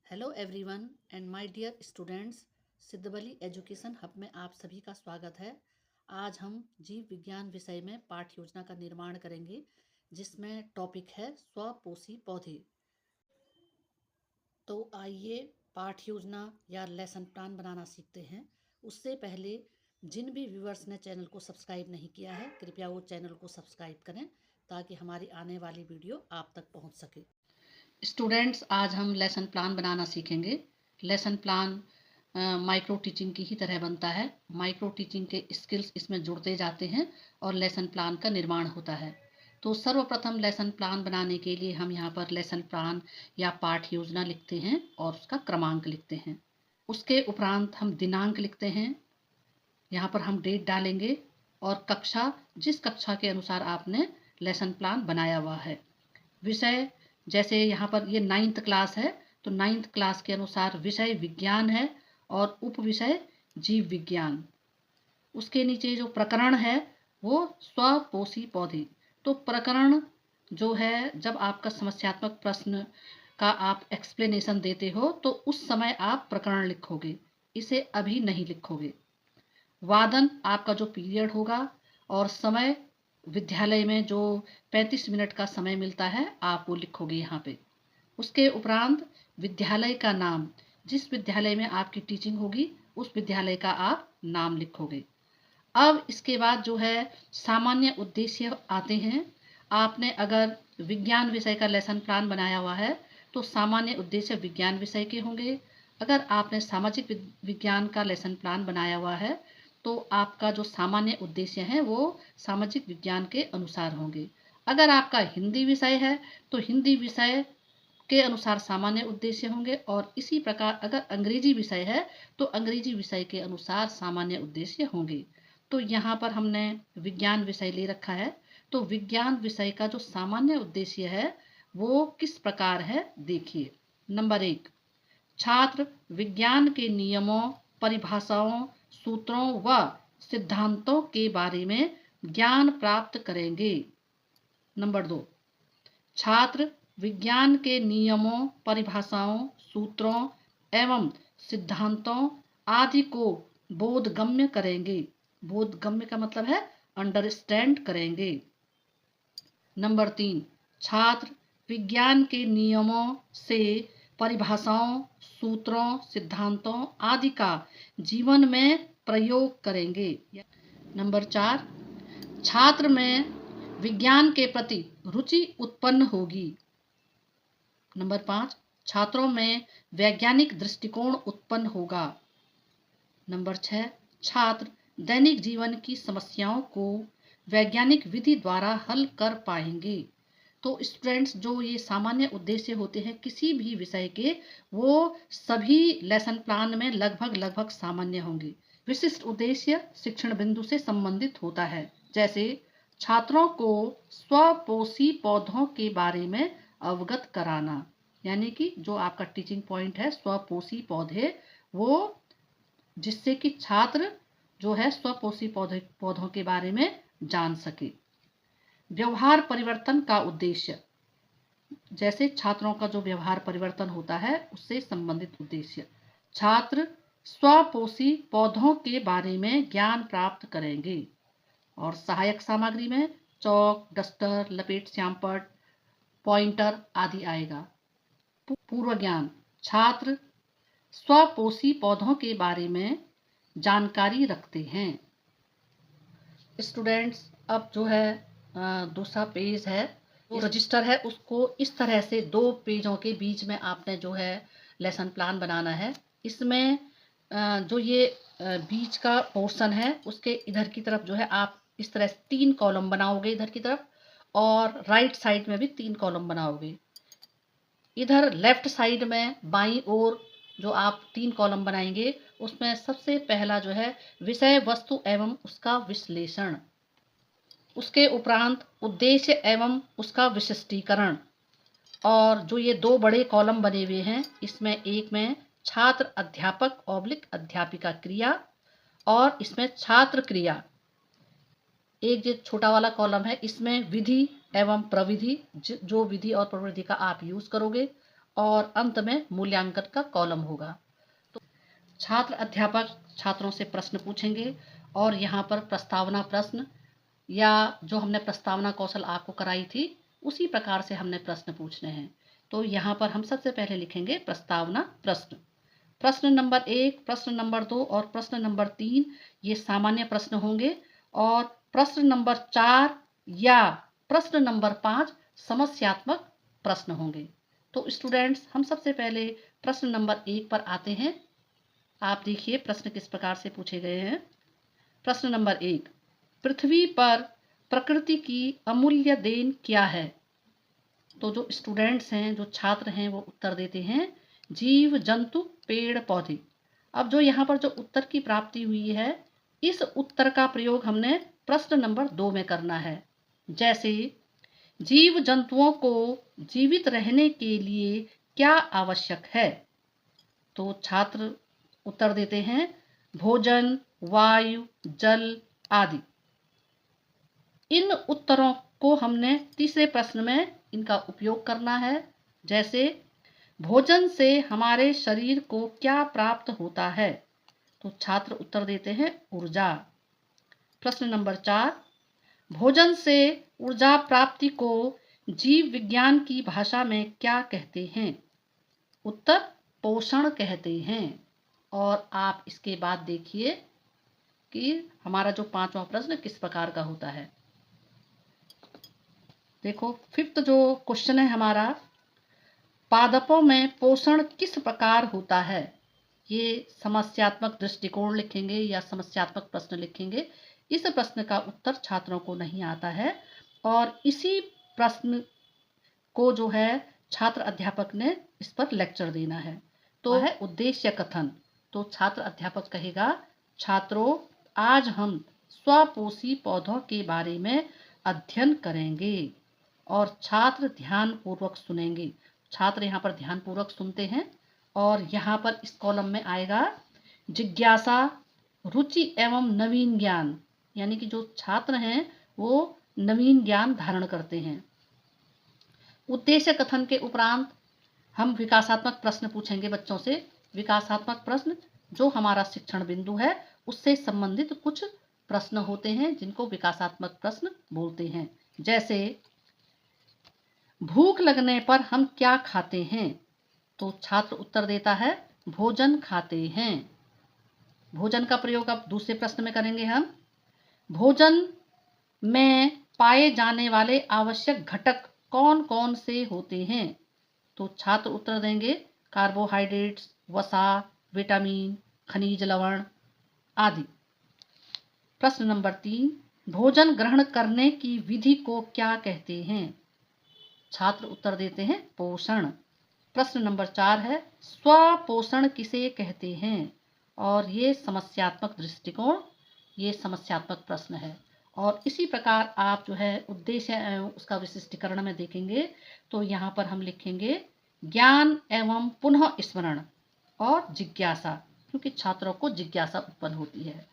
Hello everyone and my dear students, Siddhbali education hub में आप सभी का स्वागत है। आज हम जीव विज्ञान विषय में पाठ योजना का निर्माण करेंगे, जिसमें टॉपिक है स्वपोषी पौधे। तो आइए पाठ योजना या लेसन प्लान बनाना सीखते हैं। उससे पहले जिन भी व्यूअर्स ने चैनल को सब्सक्राइब नहीं किया है, कृपया वो चैनल को सब्सक्राइब करें ताकि हमारी आने वाली वीडियो आप तक पहुंच सके। स्टूडेंट्स, आज हम लेसन प्लान बनाना सीखेंगे। लेसन प्लान माइक्रो टीचिंग की ही तरह बनता है। माइक्रो टीचिंग के स्किल्स इसमें जुड़ते जाते हैं और लेसन प्लान का निर्माण होता है। तो सर्वप्रथम लेसन प्लान बनाने के लिए हम यहाँ पर लेसन प्लान या पाठ योजना लिखते हैं और उसका क्रमांक लिखते हैं। उसके उपरांत हम दिनांक लिखते हैं। यहाँ पर हम डेट डालेंगे और कक्षा, जिस कक्षा के अनुसार आपने लेसन प्लान बनाया हुआ है। विषय, जैसे यहाँ पर ये 9th क्लास है तो 9th क्लास के अनुसार विषय विज्ञान है और उप विषय जीव विज्ञान। उसके नीचे जो प्रकरण है वो स्वपोषी पौधे। तो प्रकरण जो है, जब आपका समस्यात्मक प्रश्न का आप एक्सप्लेनेशन देते हो तो उस समय आप प्रकरण लिखोगे, इसे अभी नहीं लिखोगे। वादन आपका जो पीरियड होगा और समय, विद्यालय में जो 35 मिनट का समय मिलता है आप वो लिखोगे यहाँ पे। उसके उपरांत विद्यालय का नाम, जिस विद्यालय में आपकी टीचिंग होगी उस विद्यालय का आप नाम लिखोगे। अब इसके बाद जो है सामान्य उद्देश्य आते हैं। आपने अगर विज्ञान विषय का लेसन प्लान बनाया हुआ है तो सामान्य उद्देश्य विज्ञान विषय के होंगे। अगर आपने सामाजिक विज्ञान का लेसन प्लान बनाया हुआ है तो आपका जो सामान्य उद्देश्य है वो सामाजिक विज्ञान के अनुसार होंगे। अगर आपका हिंदी विषय है तो हिंदी विषय के अनुसार सामान्य उद्देश्य होंगे और इसी प्रकार अगर अंग्रेजी विषय है तो अंग्रेजी विषय के अनुसार सामान्य उद्देश्य होंगे। तो यहाँ पर हमने विज्ञान विषय ले रखा है, तो विज्ञान विषय का जो सामान्य उद्देश्य है वो किस प्रकार है, देखिए। नंबर 1, छात्र विज्ञान के नियमों, परिभाषाओं, सूत्रों व सिद्धांतों के बारे में ज्ञान प्राप्त करेंगे। नंबर 2, छात्र विज्ञान के नियमों, परिभाषाओं, सूत्रों एवं सिद्धांतों आदि को बोधगम्य करेंगे। बोधगम्य का मतलब है अंडरस्टैंड करेंगे। नंबर 3, छात्र विज्ञान के नियमों से परिभाषाओं, सूत्रों, सिद्धांतों आदि का जीवन में प्रयोग करेंगे। नंबर 4, छात्र में विज्ञान के प्रति रुचि उत्पन्न होगी। नंबर 5, छात्रों में वैज्ञानिक दृष्टिकोण उत्पन्न होगा। नंबर 6, छात्र दैनिक जीवन की समस्याओं को वैज्ञानिक विधि द्वारा हल कर पाएंगे। तो स्टूडेंट्स, जो ये सामान्य उद्देश्य होते हैं किसी भी विषय के, वो सभी लेसन प्लान में लगभग सामान्य होंगे। विशिष्ट उद्देश्य शिक्षण बिंदु से संबंधित होता है, जैसे छात्रों को स्वपोषी पौधों के बारे में अवगत कराना, यानी कि जो आपका टीचिंग पॉइंट है स्वपोषी पौधे, वो जिससे कि छात्र जो है स्वपोषी पौधों के बारे में जान सके। व्यवहार परिवर्तन का उद्देश्य, जैसे छात्रों का जो व्यवहार परिवर्तन होता है उससे संबंधित उद्देश्य। छात्र स्वपोषी पौधों के बारे में ज्ञान प्राप्त करेंगे। और सहायक सामग्री में चौक, डस्टर, लपेट श्यामपट्ट, पॉइंटर आदि आएगा। पूर्व ज्ञान, छात्र स्वपोषी पौधों के बारे में जानकारी रखते हैं। स्टूडेंट्स, अब जो है दूसरा पेज है, वो रजिस्टर है, उसको इस तरह से 2 पेजों के बीच में आपने जो है लेसन प्लान बनाना है। इसमें जो ये बीच का पोर्शन है उसके इधर की तरफ जो है आप इस तरह से 3 कॉलम बनाओगे इधर की तरफ, और राइट साइड में भी 3 कॉलम बनाओगे। इधर लेफ्ट साइड में बाईं ओर जो आप 3 कॉलम बनाएंगे उसमें सबसे पहला जो है विषय वस्तु एवं उसका विश्लेषण, उसके उपरांत उद्देश्य एवं उसका विशिष्टीकरण, और जो ये 2 बड़े कॉलम बने हुए हैं इसमें एक में छात्र अध्यापक / अध्यापिका क्रिया और इसमें छात्र क्रिया। एक जो छोटा वाला कॉलम है इसमें विधि एवं प्रविधि, जो विधि और प्रविधि का आप यूज करोगे, और अंत में मूल्यांकन का कॉलम होगा। तो छात्र अध्यापक छात्रों से प्रश्न पूछेंगे और यहाँ पर प्रस्तावना प्रश्न या जो हमने प्रस्तावना कौशल आपको कराई थी उसी प्रकार से हमने प्रश्न पूछने हैं। तो यहाँ पर हम सबसे पहले लिखेंगे प्रस्तावना प्रश्न। प्रश्न नंबर 1, प्रश्न नंबर 2 और प्रश्न नंबर 3 ये सामान्य प्रश्न होंगे और प्रश्न नंबर 4 या प्रश्न नंबर 5 समस्यात्मक प्रश्न होंगे। तो स्टूडेंट्स, हम सबसे पहले प्रश्न नंबर 1 पर आते हैं। आप देखिए प्रश्न किस प्रकार से पूछे गए हैं। प्रश्न नंबर 1, पृथ्वी पर प्रकृति की अमूल्य देन क्या है? तो जो स्टूडेंट्स हैं, जो छात्र हैं, वो उत्तर देते हैं जीव जंतु पेड़ पौधे। अब जो यहाँ पर जो उत्तर की प्राप्ति हुई है, इस उत्तर का प्रयोग हमने प्रश्न नंबर 2 में करना है। जैसे जीव जंतुओं को जीवित रहने के लिए क्या आवश्यक है? तो छात्र उत्तर देते हैं भोजन, वायु, जल आदि। इन उत्तरों को हमने तीसरे प्रश्न में इनका उपयोग करना है। जैसे भोजन से हमारे शरीर को क्या प्राप्त होता है? तो छात्र उत्तर देते हैं ऊर्जा। प्रश्न नंबर 4, भोजन से ऊर्जा प्राप्ति को जीव विज्ञान की भाषा में क्या कहते हैं? उत्तर पोषण कहते हैं। और आप इसके बाद देखिए कि हमारा जो 5वां प्रश्न किस प्रकार का होता है। देखो 5th जो क्वेश्चन है हमारा, पादपों में पोषण किस प्रकार होता है? ये समस्यात्मक दृष्टिकोण लिखेंगे या समस्यात्मक प्रश्न लिखेंगे। इस प्रश्न का उत्तर छात्रों को नहीं आता है और इसी प्रश्न को जो है छात्र अध्यापक ने इस पर लेक्चर देना है। तो है उद्देश्य कथन। तो छात्र अध्यापक कहेगा, छात्रों आज हम स्वपोषी पौधों के बारे में अध्ययन करेंगे। और छात्र ध्यान पूर्वक सुनेंगे। छात्र यहाँ पर ध्यान पूर्वक सुनते हैं और यहाँ पर इस कॉलम में आएगा जिज्ञासा, रुचि एवं नवीन ज्ञान, यानी कि जो छात्र हैं वो नवीन ज्ञान धारण करते हैं। उद्देश्य कथन के उपरांत हम विकासात्मक प्रश्न पूछेंगे बच्चों से। विकासात्मक प्रश्न जो हमारा शिक्षण बिंदु है उससे संबंधित कुछ प्रश्न होते हैं जिनको विकासात्मक प्रश्न बोलते हैं। जैसे भूख लगने पर हम क्या खाते हैं? तो छात्र उत्तर देता है भोजन खाते हैं। भोजन का प्रयोग अब दूसरे प्रश्न में करेंगे हम। भोजन में पाए जाने वाले आवश्यक घटक कौन कौन से होते हैं? तो छात्र उत्तर देंगे कार्बोहाइड्रेट्स, वसा, विटामिन, खनिज लवण आदि। प्रश्न नंबर 3, भोजन ग्रहण करने की विधि को क्या कहते हैं? छात्र उत्तर देते हैं पोषण। प्रश्न नंबर 4 है स्वपोषण किसे कहते हैं? और ये समस्यात्मक दृष्टिकोण, ये समस्यात्मक प्रश्न है। और इसी प्रकार आप जो है उद्देश्य एवं उसका विशिष्टीकरण में देखेंगे तो यहाँ पर हम लिखेंगे ज्ञान एवं पुनः स्मरण और जिज्ञासा, क्योंकि छात्रों को जिज्ञासा उत्पन्न होती है।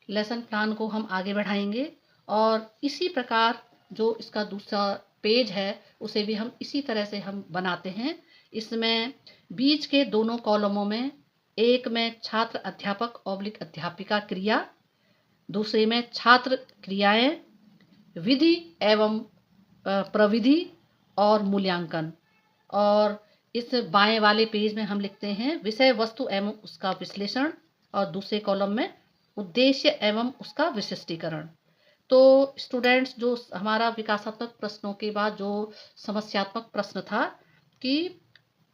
लेसन प्लान को हम आगे बढ़ाएंगे और इसी प्रकार जो इसका दूसरा पेज है उसे भी हम इसी तरह से हम बनाते हैं। इसमें बीच के दोनों कॉलमों में, एक में छात्र अध्यापक / अध्यापिका क्रिया, दूसरे में छात्र क्रियाएं, विधि एवं प्रविधि और मूल्यांकन। और इस बाएं वाले पेज में हम लिखते हैं विषय वस्तु एवं उसका विश्लेषण और दूसरे कॉलम में उद्देश्य एवं उसका विशिष्टीकरण। तो स्टूडेंट्स, जो हमारा विकासात्मक प्रश्नों के बाद जो समस्यात्मक प्रश्न था कि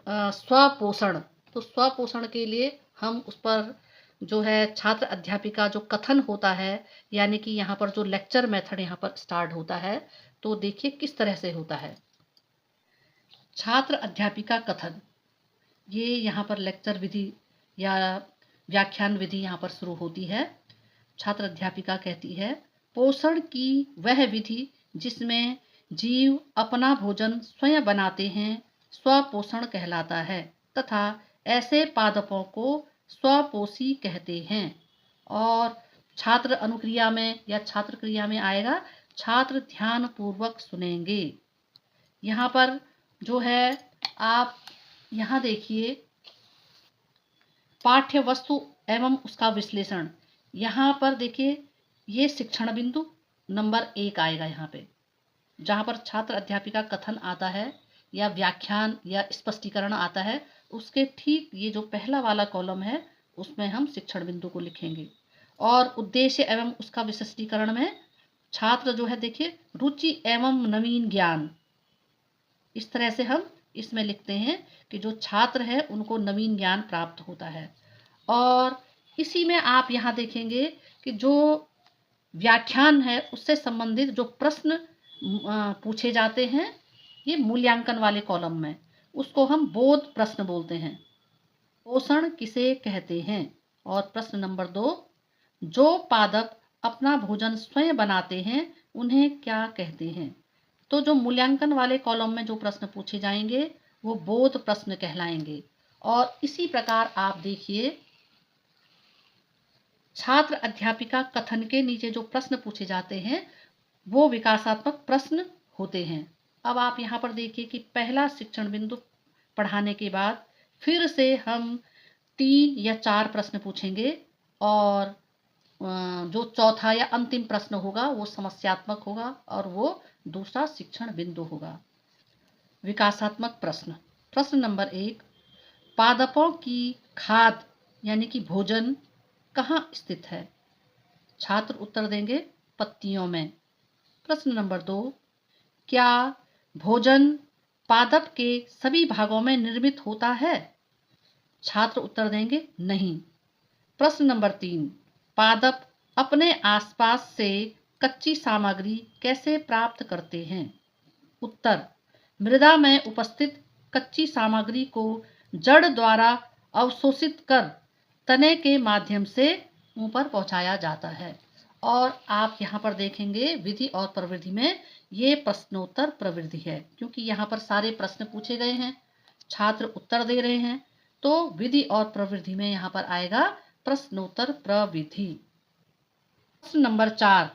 स्वपोषण, तो स्वपोषण के लिए हम उस पर जो है छात्र अध्यापिका जो कथन होता है, यानी कि यहाँ पर जो लेक्चर मेथड यहाँ पर स्टार्ट होता है, तो देखिए किस तरह से होता है। छात्र अध्यापिका कथन, ये यहाँ पर लेक्चर विधि या व्याख्यान विधि यहाँ पर शुरू होती है। छात्र अध्यापिका कहती है पोषण की वह विधि जिसमें जीव अपना भोजन स्वयं बनाते हैं स्वपोषण कहलाता है तथा ऐसे पादपों को स्वपोषी कहते हैं। और छात्र अनुक्रिया में या छात्र क्रिया में आएगा छात्र ध्यान पूर्वक सुनेंगे। यहाँ पर जो है आप यहाँ देखिए पाठ्य वस्तु एवं उसका विश्लेषण। यहाँ पर देखिए ये शिक्षण बिंदु नंबर 1 आएगा यहाँ पे, जहाँ पर छात्र अध्यापिका कथन आता है या व्याख्यान या स्पष्टीकरण आता है, उसके ठीक ये जो पहला वाला कॉलम है उसमें हम शिक्षण बिंदु को लिखेंगे। और उद्देश्य एवं उसका विशिष्टीकरण में छात्र जो है देखिए रुचि एवं नवीन ज्ञान, इस तरह से हम इसमें लिखते हैं कि जो छात्र है उनको नवीन ज्ञान प्राप्त होता है। और इसी में आप यहाँ देखेंगे कि जो व्याख्यान है उससे संबंधित जो प्रश्न पूछे जाते हैं ये मूल्यांकन वाले कॉलम में, उसको हम बोध प्रश्न बोलते हैं। पोषण किसे कहते हैं? और प्रश्न नंबर 2, जो पादप अपना भोजन स्वयं बनाते हैं उन्हें क्या कहते हैं? तो जो मूल्यांकन वाले कॉलम में जो प्रश्न पूछे जाएंगे वो बोध प्रश्न कहलाएंगे। और इसी प्रकार आप देखिए छात्र अध्यापिका कथन के नीचे जो प्रश्न पूछे जाते हैं वो विकासात्मक प्रश्न होते हैं। अब आप यहाँ पर देखिए कि पहला शिक्षण बिंदु पढ़ाने के बाद फिर से हम 3 या 4 प्रश्न पूछेंगे और जो चौथा या अंतिम प्रश्न होगा वो समस्यात्मक होगा और वो दूसरा शिक्षण बिंदु होगा। विकासात्मक प्रश्न। प्रश्न नंबर 1, पादपों की खाद यानी कि भोजन कहाँ स्थित है? छात्र उत्तर देंगे पत्तियों में। प्रश्न नंबर 2, क्या भोजन पादप के सभी भागों में निर्मित होता है? छात्र उत्तर देंगे नहीं। प्रश्न नंबर 3, पादप अपने आसपास से कच्ची सामग्री कैसे प्राप्त करते हैं? उत्तर, मृदा में उपस्थित कच्ची सामग्री को जड़ द्वारा अवशोषित कर तने के माध्यम से ऊपर पहुंचाया जाता है। और आप यहाँ पर देखेंगे विधि और प्रवृत्ति में ये प्रश्नोत्तर प्रवृत्ति है, क्योंकि यहाँ पर सारे प्रश्न पूछे गए हैं, छात्र उत्तर दे रहे हैं, तो विधि और प्रवृत्ति में यहाँ पर आएगा प्रश्नोत्तर प्रविधि। प्रश्न नंबर 4,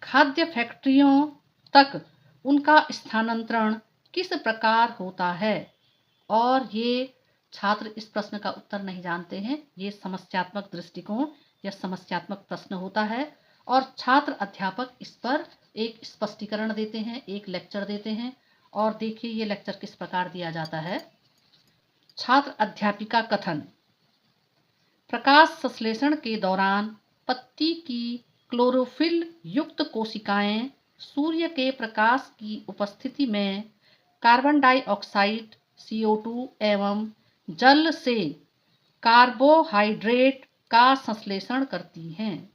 खाद्य फैक्ट्रियों तक उनका स्थानांतरण किस प्रकार होता है? और ये छात्र इस प्रश्न का उत्तर नहीं जानते हैं, ये समस्यात्मक दृष्टिकोण या समस्यात्मक प्रश्न होता है और छात्र अध्यापक इस पर एक स्पष्टीकरण देते हैं, एक लेक्चर देते हैं। और देखिए ये लेक्चर किस प्रकार दिया जाता है। छात्र अध्यापिका कथन, प्रकाश संश्लेषण के दौरान पत्ती की क्लोरोफिल युक्त कोशिकाएं सूर्य के प्रकाश की उपस्थिति में कार्बन डाइऑक्साइड CO2 एवं जल से कार्बोहाइड्रेट का संश्लेषण करती हैं।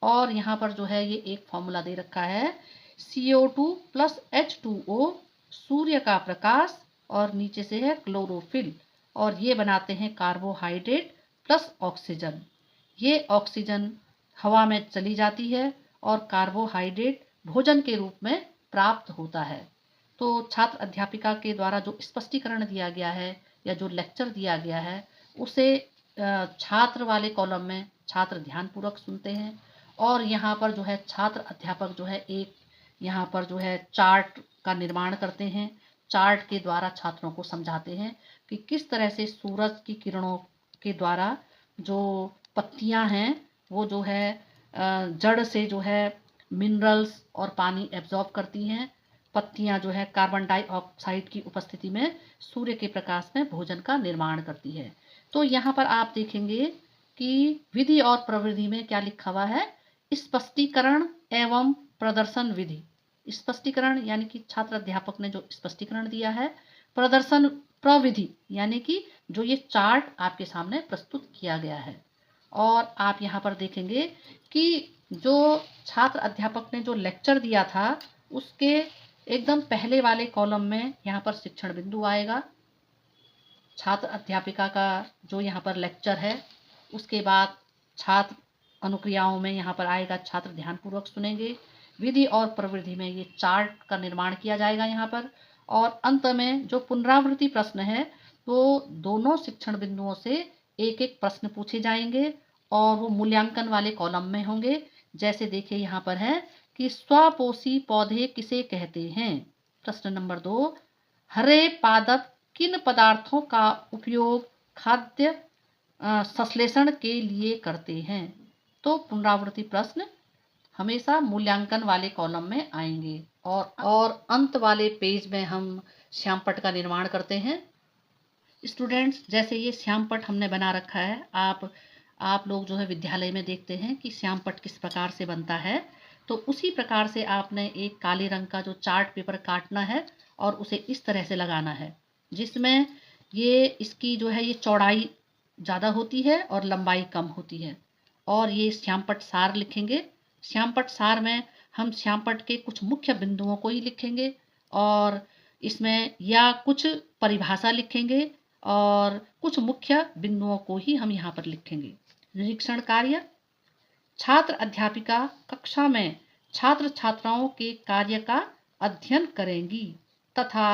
और यहाँ पर जो है ये एक फॉर्मूला दे रखा है, CO2 + H2O सूर्य का प्रकाश और नीचे से है क्लोरोफिल, और ये बनाते हैं कार्बोहाइड्रेट प्लस ऑक्सीजन। ये ऑक्सीजन हवा में चली जाती है और कार्बोहाइड्रेट भोजन के रूप में प्राप्त होता है। तो छात्र अध्यापिका के द्वारा जो स्पष्टीकरण दिया गया है या जो लेक्चर दिया गया है उसे छात्र वाले कॉलम में छात्र ध्यानपूर्वक सुनते हैं। और यहाँ पर जो है छात्र अध्यापक जो है एक यहाँ पर जो है चार्ट का निर्माण करते हैं, चार्ट के द्वारा छात्रों को समझाते हैं कि किस तरह से सूरज की किरणों के द्वारा जो पत्तियाँ हैं वो जो है जड़ से जो है मिनरल्स और पानी एब्जॉर्ब करती हैं। पत्तियाँ जो है कार्बन डाइऑक्साइड की उपस्थिति में सूर्य के प्रकाश में भोजन का निर्माण करती है। तो यहाँ पर आप देखेंगे कि विधि और प्रवृत्ति में क्या लिखा हुआ है, स्पष्टीकरण एवं प्रदर्शन विधि। स्पष्टीकरण यानी कि छात्र अध्यापक ने जो स्पष्टीकरण दिया है, प्रदर्शन प्रविधि यानी कि जो ये चार्ट आपके सामने प्रस्तुत किया गया है। और आप यहाँ पर देखेंगे कि जो छात्र अध्यापक ने जो लेक्चर दिया था उसके एकदम पहले वाले कॉलम में यहाँ पर शिक्षण बिंदु आएगा, छात्र अध्यापिका का जो यहाँ पर लेक्चर है, उसके बाद छात्र अनुक्रियाओं में यहाँ पर आएगा छात्र ध्यानपूर्वक सुनेंगे, विधि और प्रवृत्ति में ये चार्ट का निर्माण किया जाएगा यहाँ पर, और अंत में जो पुनरावृत्ति प्रश्न है तो दोनों शिक्षण बिंदुओं से एक एक प्रश्न पूछे जाएंगे और वो मूल्यांकन वाले कॉलम में होंगे। जैसे देखिए यहाँ पर है कि स्वपोषी पौधे किसे कहते हैं? प्रश्न नंबर 2, हरे पादप किन पदार्थों का उपयोग खाद्य संश्लेषण के लिए करते हैं? तो पुनरावृत्ति प्रश्न हमेशा मूल्यांकन वाले कॉलम में आएंगे। और अंत वाले पेज में हम श्यामपट्ट का निर्माण करते हैं। स्टूडेंट्स, जैसे ये श्यामपट्ट हमने बना रखा है, आप लोग जो है विद्यालय में देखते हैं कि श्यामपट्ट किस प्रकार से बनता है। तो उसी प्रकार से आपने एक काले रंग का जो चार्ट पेपर काटना है और उसे इस तरह से लगाना है, जिसमें ये इसकी जो है ये चौड़ाई ज़्यादा होती है और लंबाई कम होती है। और ये श्यामपट्ट सार लिखेंगे। श्यामपट्ट सार में हम श्यामपट्ट के कुछ मुख्य बिंदुओं को ही लिखेंगे और इसमें या कुछ परिभाषा लिखेंगे और कुछ मुख्य बिंदुओं को ही हम यहाँ पर लिखेंगे। निरीक्षण कार्य: छात्र अध्यापिका कक्षा में छात्र छात्राओं के कार्य का अध्ययन करेंगी तथा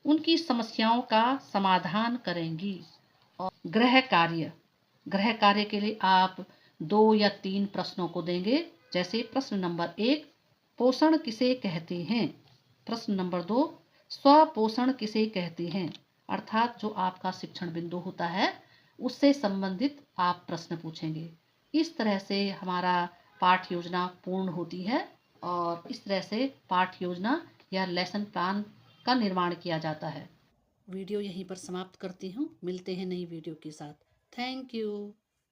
उनकी समस्याओं का समाधान करेंगी। और गृह कार्य के लिए आप 2 या 3 प्रश्नों को देंगे। जैसे प्रश्न नंबर 1, पोषण किसे कहते हैं? प्रश्न नंबर 2, स्वपोषण किसे कहते हैं? अर्थात जो आपका शिक्षण बिंदु होता है उससे संबंधित आप प्रश्न पूछेंगे। इस तरह से हमारा पाठ योजना पूर्ण होती है और इस तरह से पाठ योजना या लेसन प्लान का निर्माण किया जाता है। वीडियो यहीं पर समाप्त करती हूँ। मिलते हैं नई वीडियो के साथ। Thank you.